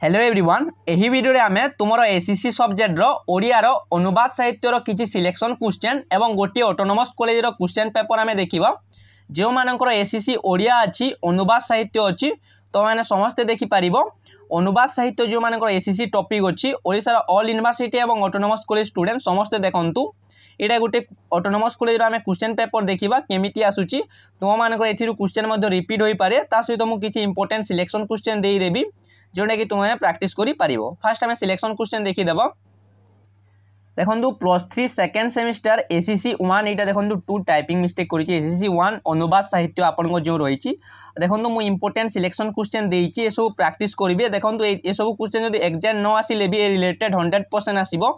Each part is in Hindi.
हेलो एवरीवन एही वीडियो रे आमे तुमरो एसएससी सब्जेक्ट रो ओडिया रो अनुवाद साहित्य रो किछि सिलेक्शन क्वेश्चन एवं गोटी ऑटोनोमस कॉलेज रो क्वेश्चन पेपर आमे देखिबा जो मानकर एसएससी ओडिया अछि अनुवाद साहित्य अछि तो माने समस्त देखि परिबो अनुवाद साहित्य जो मानकर एसएससी टॉपिक अछि ओडिसा रो ऑल यूनिवर्सिटी एवं ऑटोनोमस कॉलेज स्टूडेंट समस्त देखंतु एटा गोटे ऑटोनोमस कॉलेज रो आमे क्वेश्चन पेपर देखिबा केमिति आसुची तुम मानकर एथिरु क्वेश्चन मध्ये रिपीट होई पारे ता सहित मु किछि इंपोर्टेंट सिलेक्शन क्वेश्चन देई देबी जोटा कि तुम्हें प्रैक्टिस करी पारिबो। फास्ट आम सिलेक्शन क्वेश्चन देखीदेव देखो +3 सेकेंड सेमिस्टर एसएससी 1 यहाँ देखो 2 टाइपिंग मिस्टेक करी एसएससी 1 अनुवाद साहित्य आपन जो रही देखो मुझे इंपोर्टेंट सिलेक्शन क्वेश्चन देती सब प्रैक्टिस करेंगे देखो ये सब क्वेश्चन जब एग्जाम न आसिले भी रिलेटेड 100% आसो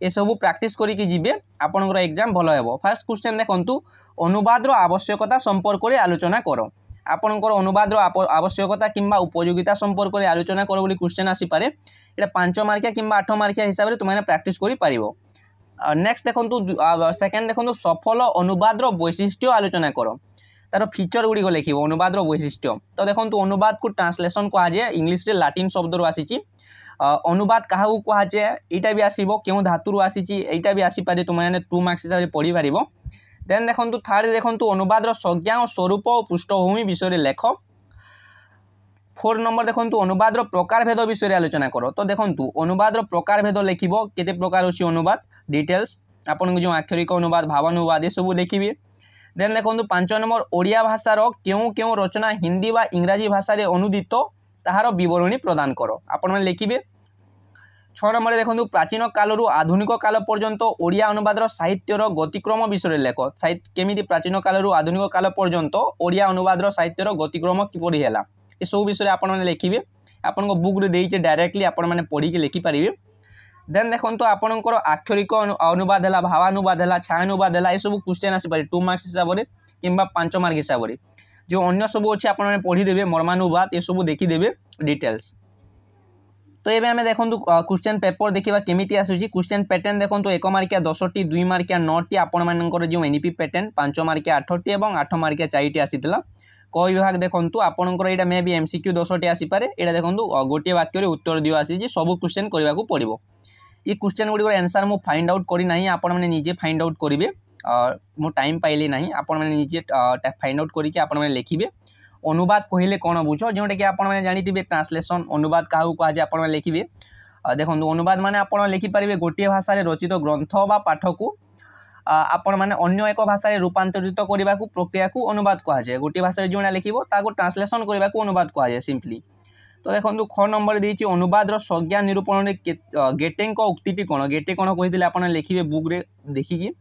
ये सब प्रैक्टिस करके जिबे आपनकर एग्जाम भल हेबो। फास्ट क्वेश्चन देखो अनुवाद आवश्यकता संपर्क में आलोचना करो आपणकर अनुवाद आवश्यकता किंबा उपयोगिता संपर्क में आलोचना करो बोली क्वेश्चन आसीपे ये 5 मार्किया किंबा 8 मार्किया हिसाब से तुमने प्रैक्टिस करि पारिबो। नेक्स्ट देखो सेकेंड देखो सफल अनुवाद वैशिष्ट्य आलोचना करो तार फीचर गुड़िक लिख अनुवाद वैशिष्ट्य तो देखो अनुवाद को ट्रांसलेशन कहुए इंग्लीश रे लाटिन शब्द रू आसी अनुवाद क्या कहुए यहाँ भी आसो क्यों धातु आसी यहाँ भी आसीपे तुमने 2 मार्क्स हिसाब से पढ़ी पार। देन देखो थर्ड देखो अनुवाद संज्ञा और स्वरूप और पृष्ठभूमि विषय लेख। 4 नंबर देखो अनुवाद प्रकार भेद विषय आलोचना करो तो देखो अनुवाद प्रकार भेद लिख केते प्रकार अच्छी अनुवाद डिटेल्स आपन जो आक्षरिक अनुवाद भावानुवाद ये सब लिखिए। देन देखो 5 नंबर ओडिया भाषार क्यों क्यों रचना हिंदी व इंग्राजी भाषा अनुदित ताहार विवरणी प्रदान करो आपण मैंने लिखिए। 6 नंबर देखो प्राचीन कालरू आधुनिक काल पर्यंत ओडिया अनुवाद साहित्यर गतिक्रम विषय लेख केमी प्राचीन कालरू आधुनिक काल पर्यंत ओडिया अनुवाद साहित्यर गतिक्रम किपरि हैला ये सब विषय आपण मैंने लिखिए आपण बुक रे देइचे डायरेक्टली आपण मैंने पढ़ी के लिखि पारिबे। देन देखो आपणकर आक्षरिक अनुवाद है भावानुवाद है छायानुवाद है ये सब क्वेश्चन आसीपे 2 मार्क्स हिसाब से किंबा 5 मार्क हिसाब से जो अन्य सब अच्छे आप पढ़ीदे मर्मानुवाद ये सब देखीदे डिटेल्स। तो ये आम देखो क्वेश्चन पेपर देखा केमी आसूँ क्वेश्चन पैटर्न देखो 1 मार्किया 10टी 2 मार्किया 9टी आपर जो एनईपी पैटर्न 5 मार्किया 8टी और 8 मार्किया 4टी आसीला क विभाग देखो आपंकर यहाँ मे भी एमसीक्यू 10टी आसीपे यहाँ देखो गोटे वाक्य उत्तर दिया आसी सब क्वेश्चन करने को पड़ो ये क्वेश्चन गुड़िक आंसर मुझे फाइंड आउट करना आपण मैंने निजे फाइंड आउट करेंगे मो टाइम पाइली ना आपण मैंने निजे फाइंड आउट करके आपण मैंने लिखिए। अनुवाद कहले कौन बुझ जोटा कि आपने जानी ट्रांसलेशन अनुवाद क्या कहुए आप लिखिए देखो अनुवाद माने आप लिखिपारे गोटे भाषा रचित ग्रंथ बा पाठ को आपण मैंने अन्य एक भाषा रूपांतरित करने को प्रक्रिया को अनुवाद कहुए गोटे भाषा जो लिखो ट्रांसलेशन करने को अनुवाद कहुए सिंपली। तो देखो 6 नंबर देती अनुवाद संज्ञा निरूपण गेटे उक्ति कौन गेटे कौन कही आप लिखिए बुक रे देखिकी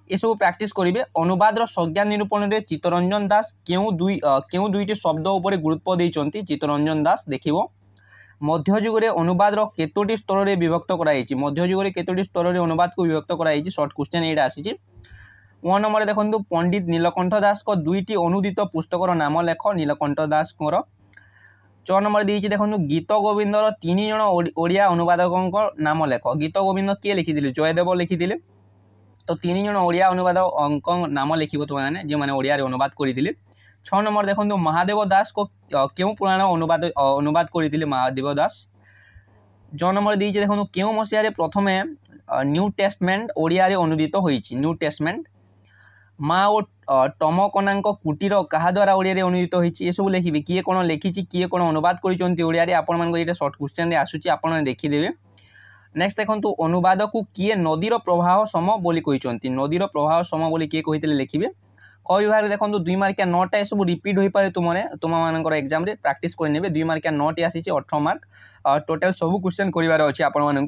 ये सब प्रैक्टिस करेंगे। अनुवाद संज्ञा निरूपण में चित्तरंजन दास क्यों दुईटी शब्द उपर गुरुत्व देते चित्तरंजन दास देखो। मध्ययुगे अनुवाद केतोटी स्तर में विभक्त कराई मध्ययुगे केतोटी स्तर में अनुवाद को विभक्त कराई शॉर्ट क्वेश्चन यहाँ आसी 1 नंबर देखो पंडित नीलकंठ दास को 2टी अनुदित पुस्तकर नाम लेख नीलकंठ दास को। 4 नंबर दी देखो गीत गोविंदर 3 जन ओडिया अनुवादकों नाम लेख गीत गोविंद किए लिखी जयदेव लिखी तो 3 जन ओडिया अनुवादक नाम लिख तुम्हें जो मैंने ओडिया अनुवाद करते। 6 नंबर देखो महादेव दास को क्यों पुराण अनुवाद करते महादेव दास। 6 नंबर दी देखो क्यों मसीह प्रथम न्यू टेस्टमेंट ओडिया अनुदित होती न्यू टेस्टमेंट। माँ और टम कना कुटीर क्या द्वारा ओडिया अनुदित होती ये सब लिखिए किए कौन लिखी किए कौन अनुवाद कर आपण शॉर्ट क्वेश्चन आसूँ आप देखीदे। नेक्स्ट देखो अनुवाद को किए नदीर प्रवाह सम बोली कहते नदीर प्रवाह सम बोली किए कहते लिखिए। क विभाग देखो 2 मार्किया 9टा ये सब रिपीट हो पाए तुम मान एग्जाम रे प्रैक्टिस करेंगे 2 मार्किया 9टी आसी 18 मार्क टोटाल सब क्वेश्चन करार अच्छे आपण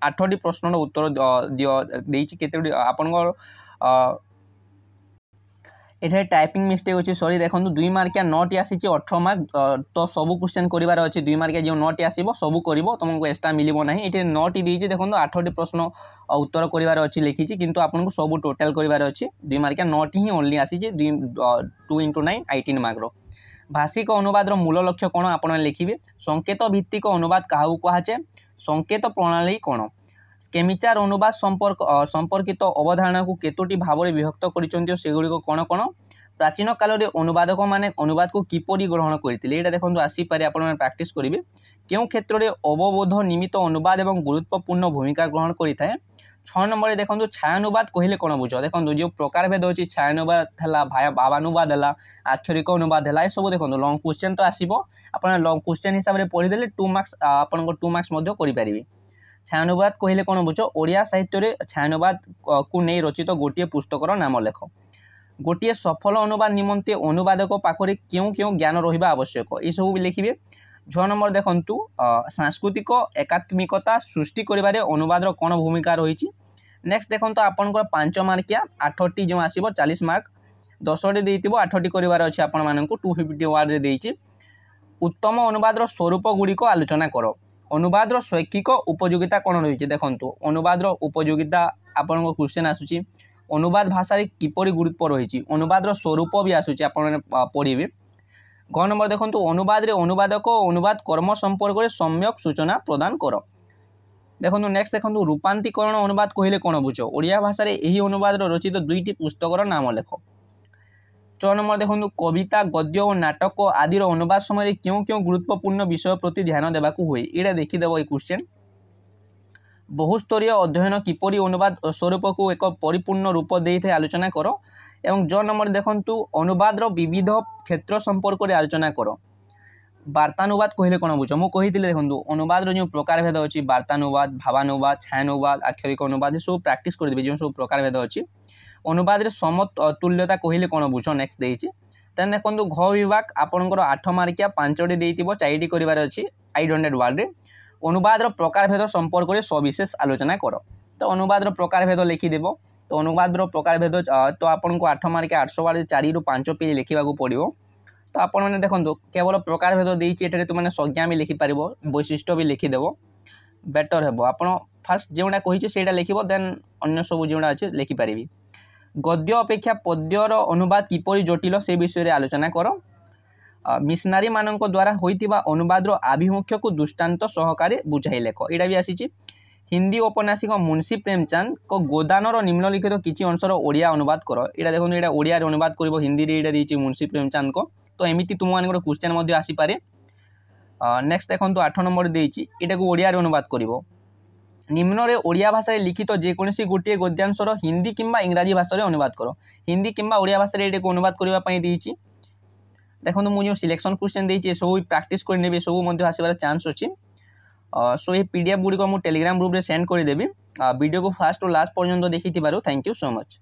8टी प्रश्न उत्तर दिए आपण ये टाइपिंग मिस्टेक अच्छे सॉरी देखो 2 मार्किया 9टी आसी 18 मार्क तो सब क्वेश्चन करार अच्छे 2 मार्किया जो 9टी आसो सब कर तुमको एक्सट्रा मिलना ना ये 9टी देती देखो 8टी प्रश्न उत्तर करार अच्छी लिखी किंतु आपको सब टोटाल करार अच्छे 2 मार्किया 9टी ही ओनली आसी 2 × 9 18 मार्क। भाषिक अनुवाद मूल लक्ष्य कौन आप लिखिए। संकेत भित्तिक अनुवाद क्या कहुए संकेत प्रणाली कौन। स्केमिचार अनुवाद संपर्कित अवधारणा को केतोटी भाव में विभक्त कर कौन कौन। प्राचीन काल में अनुवादक मैंने अनुवाद को किपरि ग्रहण करते ये देखो आसीपे आप प्राक्ट करेंगे क्यों क्षेत्र में अवबोध निमित्त अनुवाद और गुरुत्वपूर्ण भूमिका ग्रहण करता है। 6 नंबर देखो छायानुवाद कहले कौन बुझ देखो जो प्रकार भेद अच्छी छायानुवाद है भावानुवाद है आक्षरिक अनुवाद है सब देखो लंग क्वेश्चन तो आसो आप लंग क्वेश्चन हिसाब से पढ़ीदे 2 मार्क्स आपको 2 मार्क्स करेंगे। छायानुवाद कहले कौन बुझ ओडिया साहित्य छायानुवाद को नहीं रचित गोटे पुस्तकर नाम लेख। गोटे सफल अनुवाद निमंते अनुवादक पाखरे क्यों क्यों ज्ञान रहा आवश्यक ये सब भी लिखिए। 6 नंबर देखंतु सांस्कृतिक एकात्मिकता सृष्टि करिबारे अनुवादर कौन भूमिका रही। नेक्स्ट देखो आपंकर 5 मार्किया 8टी जो आसो 40 मार्क 10टी देती 8टी करार अच्छे आपण 250 वार्ड रे देइछि। उत्तम अनुवादर स्वरूप गुड़िक आलोचना कर। अनुवादर शैक्षिक उपयोगिता कौन रही देखो अनुवादर उपयोगिता आपन क्वेश्चन आसूची अनुवाद भाषा किपरि गुरुत्व रही अनुवादर स्वरूप भी आसूची आपण पढ़िबे। ग नंबर देखो अनुवाद रे अनुवादक अनुवाद कर्म संपर्क में सम्यक सूचना प्रदान कर। देखो नेक्स्ट देखो रूपांतरीकरण अनुवाद कहले कौन बुझ ओडिया भाषा यही अनुवाद रचित 2टी पुस्तकर नाम लेख। 6 नंबर देखो कविता गद्य और नाटक आदि अनुवाद समय क्यों क्यों गुरुत्वपूर्ण विषय प्रति ध्यान देवाक हुए ये देखीदेव ये क्वेश्चन। बहुस्तरीय अध्ययन किपरि अनुवाद स्वरूप को एक परिपूर्ण रूप देते आलोचना कर। एवं 6 नंबर देखो अनुवाद विविध क्षेत्र संपर्क में आलोचना कर। वार्तानुवाद कहले कौन बुझ मुझे देखो अनुवाद जो प्रकार भेद अच्छी वार्तानुवाद भावानुवाद छायानुवाद आक्षरिक अनुवाद सब प्राक्ट कर जो सब प्रकार भेद अच्छी। अनुवाद समतुल्यता कहले कौन बुझ नेक्स्ट देती तेन देखो घ विभाग आपंकर 8 मार्किया 5टी देती 4टी करार अच्छी 800 वार्ड रे। अनुवाद प्रकार भेद संपर्क में सविशेष आलोचना कर। तो अनुवाद प्रकार भेद लिखिदेव। तो अनुवाद प्रकार भेद तो आपको 8 मार्किया 800 वार्ड 4 ରୁ 5 पेज लिखा पड़ो। तो आपण मैंने देखो केवल प्रकार भेद देती तो मैंने संज्ञा भी लिखिपर वैशिष्ट्य भी लिखिदेव बेटर हे। आप फास्ट जोटा कही से लिखो देन अन्य सब जोड़ा अच्छे लिखिपारि। गद्य अपेक्षा पद्यर अनुवाद किपरि जटिल से विषय आलोचना कर। मिशनारी मानक द्वारा होइतिबा अनुवादर आभिमुख्य को दृष्टांत सहकारे बुझाई लेख यहाँ भी आसी। हिंदी औपन्यासिक मुंशी प्रेमचंद को गोदानर निम्नलिखित किसी अंशर ओडिया अनुवाद कर। यहाँ देखो यहाँ ओडिया अनुवाद कर हिंदी रे देती मुंशी प्रेमचंद को। तो एमती तुम मान क्वेश्चन आसीपे। नेक्स्ट देखो 8 नंबर देती यहाँ को ओडिया अनुवाद कर। निम्न रे ओडिया भाषा लिखित जेकोसी गोटे गद्यांशर हिंदी किंबा इंग्राजी भाषा अनुवाद कर। हिंदी किंबा ओडिया भाषा यहाँ को अनुवाद करने देती। देखो मुझे सिलेक्शन क्वेश्चन देती सब प्राक्ट कर सब आसबार चान्स अच्छी। सो ये पीडीएफ गुड़िक मुझे टेलीग्राम ग्रुप रे सेंड करदेवी। वीडियो को फास्ट और लास्ट पर्यंत देखी थैंक यू सो मच।